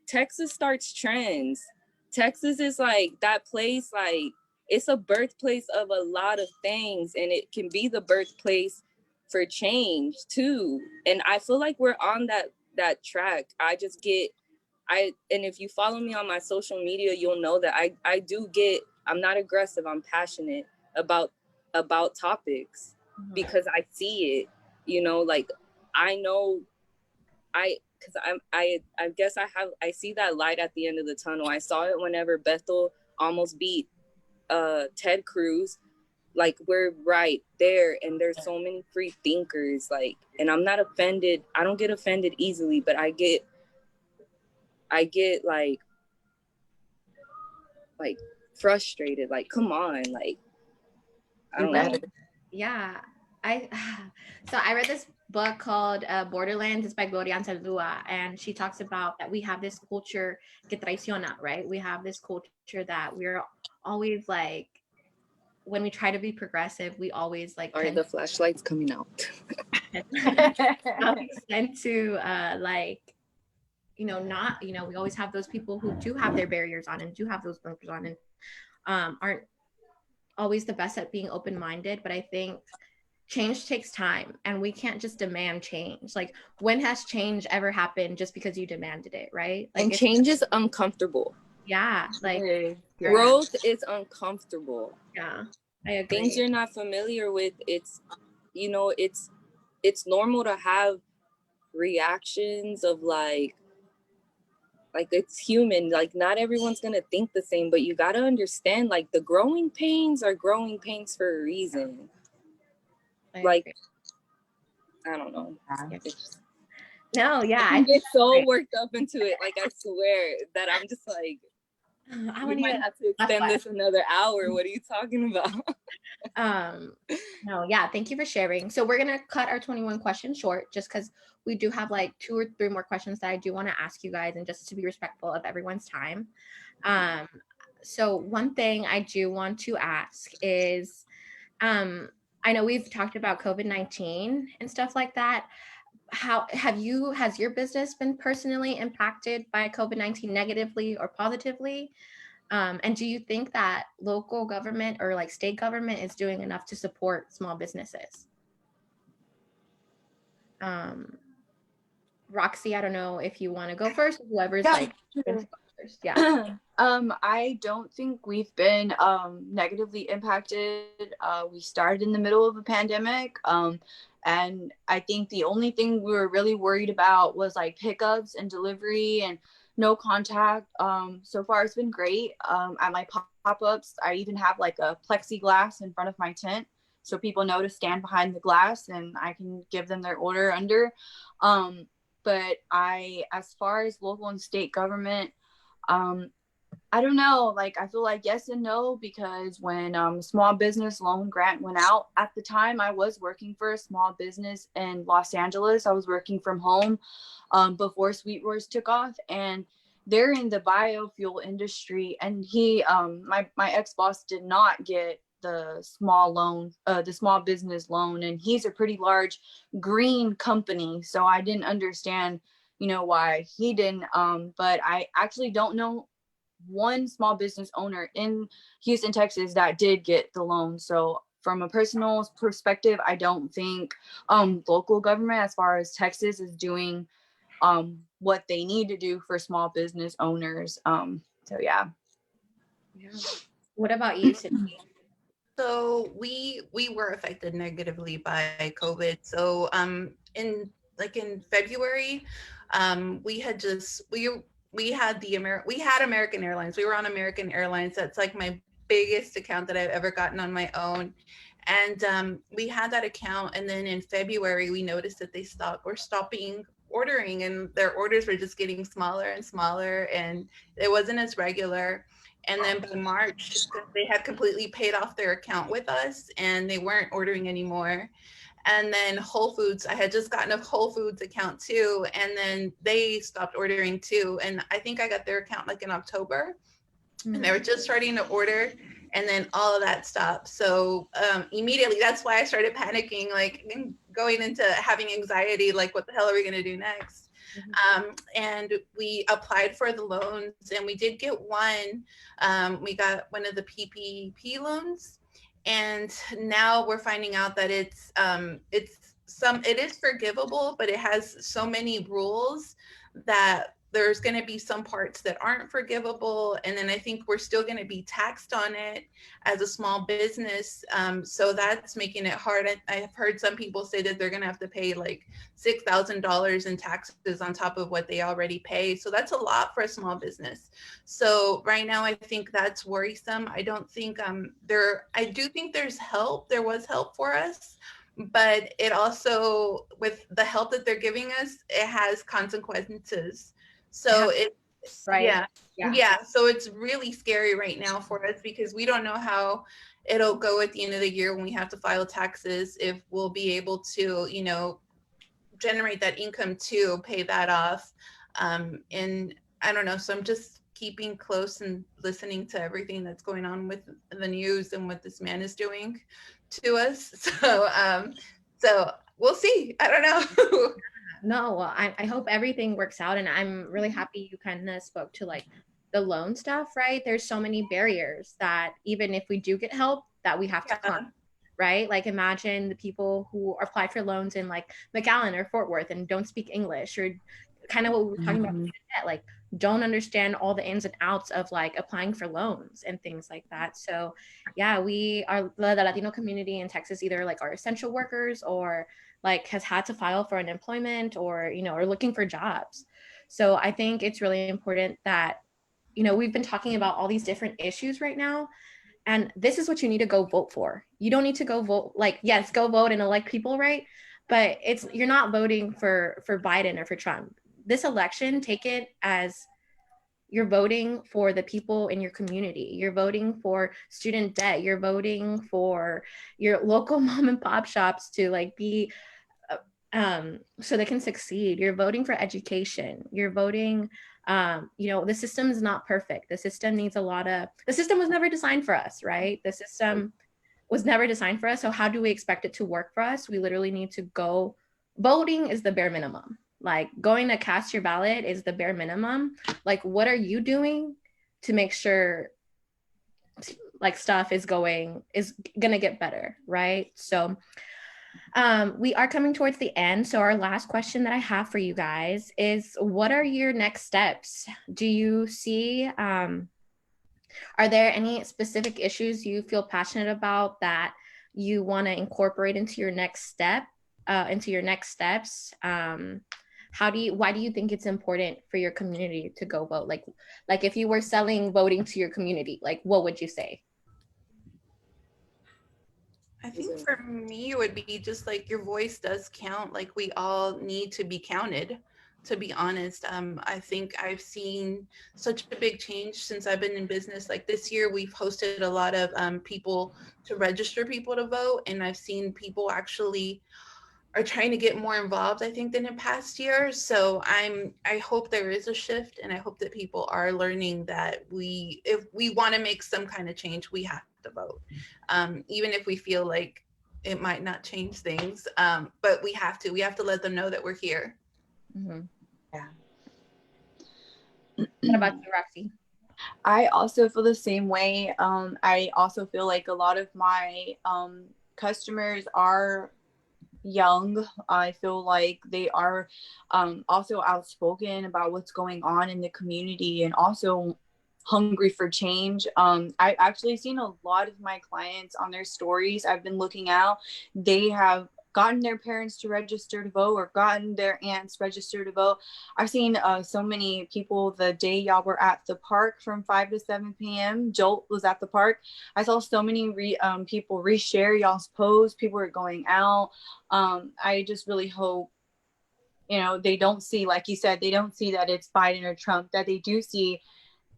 Speaker 3: Texas starts trends. Texas is like that place, like it's a birthplace of a lot of things, and it can be the birthplace for change too. And I feel like we're on that track. And if you follow me on my social media, you'll know that I'm not aggressive, I'm passionate about topics because I see it, you know, like I know because I guess I see that light at the end of the tunnel. I saw it whenever Bethel almost beat Ted Cruz. Like, we're right there, and there's so many free thinkers, like, and I'm not offended. I don't get offended easily, but I get like frustrated. Like, come on, like, I don't know.
Speaker 1: Yeah. So I read this book called Borderlands. It's by Gloria Anzaldúa, and she talks about that we have this culture que traiciona, right? We have this culture that we're always like, when we try to be progressive, we always like.
Speaker 3: Are the flashlights coming out?
Speaker 1: Tend to like, you know, not, you know, we always have those people who do have their barriers on and do have those bunkers on, and aren't always the best at being open-minded. But I think change takes time, and we can't just demand change. Like, when has change ever happened just because you demanded it, right? Like,
Speaker 3: and change is uncomfortable.
Speaker 1: Yeah, like
Speaker 3: growth is uncomfortable.
Speaker 1: Yeah, I agree.
Speaker 3: Things you're not familiar with, it's, you know, it's normal to have reactions of like it's human. Like, not everyone's gonna think the same, but you gotta understand, like, the growing pains are growing pains for a reason. Like, I don't know.
Speaker 1: No, yeah.
Speaker 3: I get so worked up into it. Like, I swear that I'm just like, we might have to extend this another hour. What are you talking about?
Speaker 1: No, yeah. Thank you for sharing. So we're going to cut our 21 questions short, just because we do have like 2 or 3 more questions that I do want to ask you guys, and just to be respectful of everyone's time. So one thing I do want to ask is, I know we've talked about COVID-19 and stuff like that. Has your business been personally impacted by COVID-19 negatively or positively? And do you think that local government or like state government is doing enough to support small businesses? Roxie, I don't know if you want to go first, whoever's like first. Yeah.
Speaker 2: I don't think we've been negatively impacted. We started in the middle of a pandemic. And I think the only thing we were really worried about was like pickups and delivery and no contact. So far it's been great. At my pop-ups, I even have like a plexiglass in front of my tent, so people know to stand behind the glass and I can give them their order under. But as far as local and state government, I don't know, like, I feel like yes and no, because when small business loan grant went out, at the time I was working for a small business in Los Angeles. I was working from home before Sweet Roars took off, and they're in the biofuel industry. And my ex-boss did not get the small business loan, and he's a pretty large green company. So I didn't understand, why he didn't. But I actually don't know one small business owner in Houston, Texas that did get the loan. So from a personal perspective, I don't think local government, as far as Texas, is doing what they need to do for small business owners. So yeah.
Speaker 1: What about you, Cindy?
Speaker 4: So we were affected negatively by COVID. So in February, we had American Airlines. We were on American Airlines. That's like my biggest account that I've ever gotten on my own. And we had that account, and then in February we noticed that were stopping ordering, and their orders were just getting smaller and smaller, and it wasn't as regular. And then by March, they had completely paid off their account with us, and they weren't ordering anymore. And then Whole Foods, I had just gotten a Whole Foods account too, and then they stopped ordering too. And I think I got their account like in October, and they were just starting to order, and then all of that stopped. So immediately, that's why I started panicking, like going into having anxiety, like what the hell are we gonna do next? And we applied for the loans, and we did get one. We got one of the PPP loans, and now we're finding out that it is forgivable, but it has so many rules that there's going to be some parts that aren't forgivable. And then I think we're still going to be taxed on it as a small business. So that's making it hard. I've heard some people say that they're going to have to pay like $6,000 in taxes on top of what they already pay. So that's a lot for a small business. So right now, I think that's worrisome. I don't think I do think there's help. There was help for us. But it also, with the help that they're giving us, it has consequences. So it's right. Yeah. So it's really scary right now for us, because we don't know how it'll go at the end of the year when we have to file taxes, if we'll be able to, generate that income to pay that off. And I don't know. So I'm just keeping close and listening to everything that's going on with the news and what this man is doing to us. So we'll see. I don't know.
Speaker 1: No, well, I hope everything works out, and I'm really happy you kind of spoke to like the loan stuff, right? There's so many barriers that even if we do get help, that we have to climb, right? Like imagine the people who apply for loans in like McAllen or Fort Worth and don't speak English, or kind of what we were talking about, like don't understand all the ins and outs of like applying for loans and things like that. So yeah, we are the Latino community in Texas either like are essential workers or like has had to file for unemployment or, or looking for jobs. So I think it's really important that, we've been talking about all these different issues right now. And this is what you need to go vote for. You don't need to go vote, like, yes, go vote and elect people, right? But you're not voting for Biden or for Trump. This election, take it as you're voting for the people in your community. You're voting for student debt. You're voting for your local mom and pop shops to like be so they can succeed. You're voting for education. You're voting, the system is not perfect. The system needs the system was never designed for us, right? The system was never designed for us. So how do we expect it to work for us? We literally need to go. Voting is the bare minimum. Like going to cast your ballot is the bare minimum. Like, what are you doing to make sure like stuff is gonna get better, right? So we are coming towards the end. So our last question that I have for you guys is, what are your next steps? Do you see, are there any specific issues you feel passionate about that you want to incorporate into your next steps? Why do you think it's important for your community to go vote? Like if you were selling voting to your community, like what would you say?
Speaker 4: I think for me, it would be just like your voice does count. Like we all need to be counted, to be honest. I think I've seen such a big change since I've been in business. Like this year, we've hosted a lot of people to register people to vote. And I've seen people actually are trying to get more involved, I think, than in past years. So I hope there is a shift, and I hope that people are learning that if we want to make some kind of change, we have to vote, even if we feel like it might not change things, but we have to let them know that we're here.
Speaker 1: Mm-hmm.
Speaker 2: Yeah.
Speaker 1: What about you, Roxie?
Speaker 2: I also feel the same way. I also feel like a lot of my customers are young. I feel like they are also outspoken about what's going on in the community and also hungry for change. I've actually seen a lot of my clients on their stories I've been looking out. They have gotten their parents to register to vote or gotten their aunts registered to vote. I've seen so many people the day y'all were at the park from 5 to 7 p.m. Jolt was at the park. I saw so many people reshare y'all's posts. People were going out. I just really hope, they don't see, like you said, they don't see that it's Biden or Trump, that they do see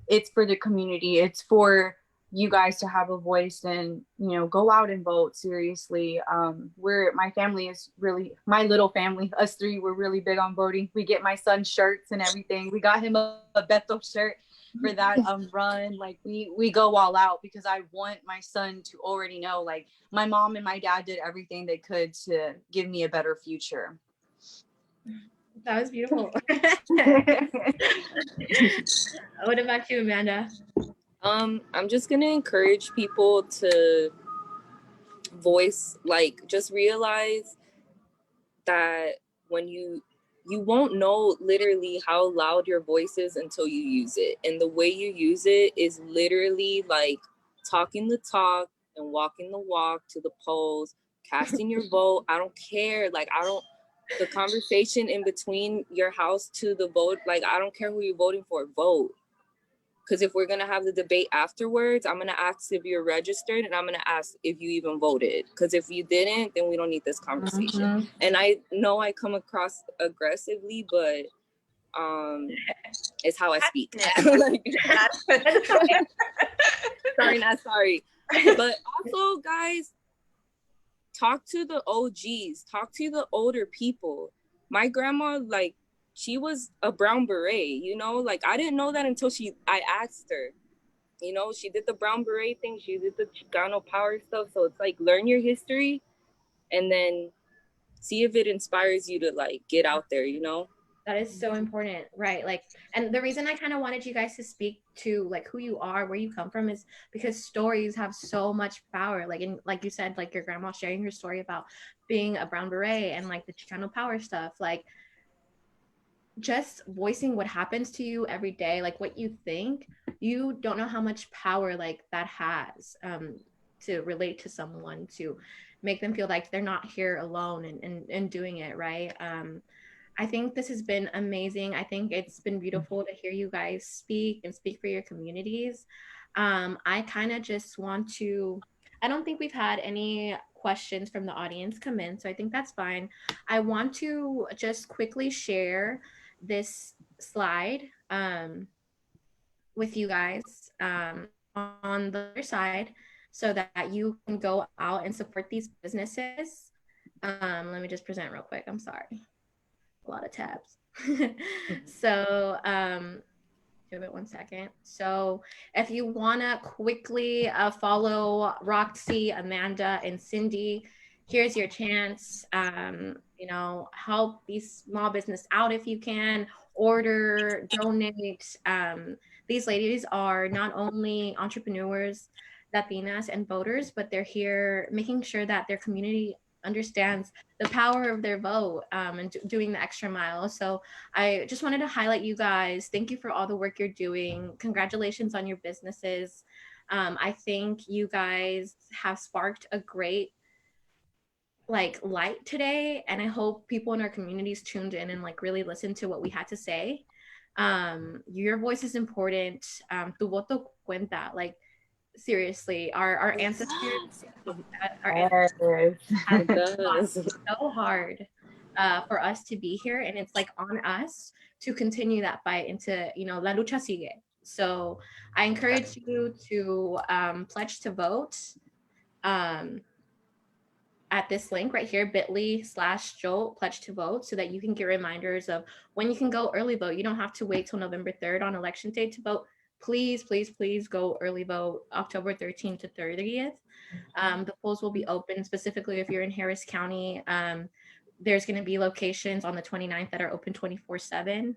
Speaker 2: it's for the community. It's for you guys to have a voice and, go out and vote seriously. My family is really, my little family, us three, we're really big on voting. We get my son shirts and everything. We got him a Bethel shirt for that run. Like we go all out because I want my son to already know, like, my mom and my dad did everything they could to give me a better future.
Speaker 1: That was beautiful. What about you, Amanda?
Speaker 3: I'm just gonna encourage people to voice, like, just realize that when you won't know literally how loud your voice is until you use it. And the way you use it is literally like talking the talk and walking the walk to the polls, casting your vote. I don't care. Like, the conversation in between your house to the vote, like, I don't care who you're voting for, vote. Because if we're going to have the debate afterwards, I'm going to ask if you're registered and I'm going to ask if you even voted. Because if you didn't, then we don't need this conversation. Mm-hmm. And I know I come across aggressively, but it's how I speak. Like, sorry, not sorry. But also, guys, talk to the OGs. Talk to the older people. My grandma, like, she was a brown beret, like, I didn't know that until I asked her, she did the brown beret thing. She did the Chicano power stuff. So it's like, learn your history and then see if it inspires you to, like, get out there,
Speaker 1: That is so important, right? Like, and the reason I kind of wanted you guys to speak to, like, who you are, where you come from, is because stories have so much power. Like, and like you said, like, your grandma sharing her story about being a brown beret and, like, the Chicano power stuff, like, just voicing what happens to you every day, like what you think, you don't know how much power, like, that has to relate to someone, to make them feel like they're not here alone and doing it, right? I think this has been amazing. I think it's been beautiful to hear you guys speak and speak for your communities. I kind of just want to, I don't think we've had any questions from the audience come in, so I think that's fine. I want to just quickly share this slide with you guys on the other side so that you can go out and support these businesses. Let me just present real quick. I'm sorry. A lot of tabs. So give it 1 second. So if you want to quickly follow Roxie, Amanda, and Cindy, here's your chance. Help these small business out if you can. Order, donate. These ladies are not only entrepreneurs, Latinas, and voters, but they're here making sure that their community understands the power of their vote and doing the extra mile. So I just wanted to highlight you guys. Thank you for all the work you're doing. Congratulations on your businesses. I think you guys have sparked a great light today, and I hope people in our communities tuned in and really listened to what we had to say. Your voice is important. Tu voto cuenta. Seriously, our ancestors have so hard for us to be here, and it's on us to continue that fight and to la lucha sigue. So I encourage you to pledge to vote at this link right here, bit.ly/Jolt pledge to vote, so that you can get reminders of when you can go early vote. You don't have to wait till November 3rd on election day to vote. please, please, please go early vote October 13th to 30th. The polls will be open specifically if you're in Harris County. There's going to be locations on the 29th that are open 24/7.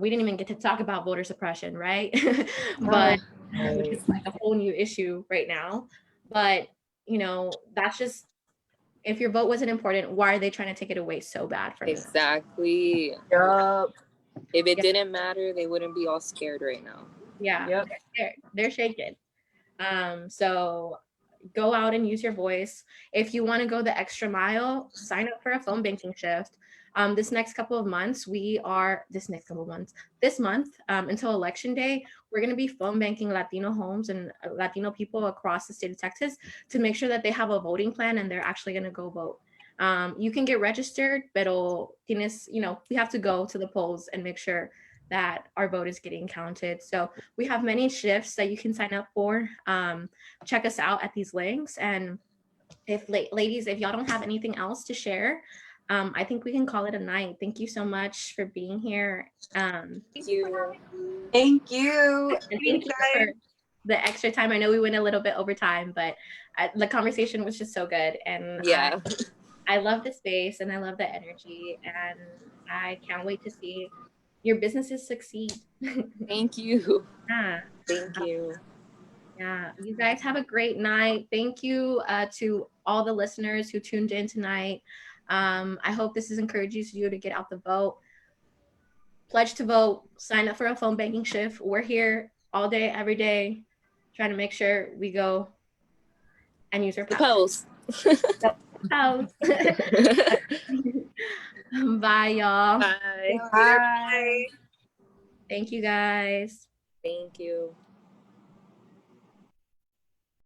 Speaker 1: We didn't even get to talk about voter suppression, right? But it's like a whole new issue right now. But, you know, that's just, if your vote wasn't important, why are they trying to take it away so bad from you?
Speaker 3: Exactly.
Speaker 2: Yup.
Speaker 3: If it didn't matter, they wouldn't be all scared right now.
Speaker 1: Yeah,
Speaker 2: Yep.
Speaker 1: they're scared. They're shaking. So go out and use your voice. If you want to go the extra mile, sign up for a phone banking shift. This month until election day, we're going to be phone banking Latino homes and Latino people across the state of Texas to make sure that they have a voting plan and they're actually going to go vote. You can get registered, pero tienes, you know, we have to go to the polls and make sure that our vote is getting counted. So we have many shifts that you can sign up for. Check us out at these links. And if ladies, if y'all don't have anything else to share, I think we can call it a night. Thank you so much for being here.
Speaker 3: Thank you.
Speaker 2: Thank you.
Speaker 1: And thank you for the extra time. I know we went a little bit over time, but the conversation was just so good. And
Speaker 3: yeah,
Speaker 1: I love the space and I love the energy. And I can't wait to see your businesses succeed.
Speaker 3: Thank you.
Speaker 1: Yeah.
Speaker 3: Thank you.
Speaker 1: Yeah, you guys have a great night. Thank you to all the listeners who tuned in tonight. I hope this has encouraged you to get out the vote. Pledge to vote, sign up for a phone banking shift. We're here all day, every day, trying to make sure we go and use our power.
Speaker 3: Post.
Speaker 1: Bye, y'all.
Speaker 3: Bye.
Speaker 2: Bye.
Speaker 1: Thank you, guys.
Speaker 3: Thank you.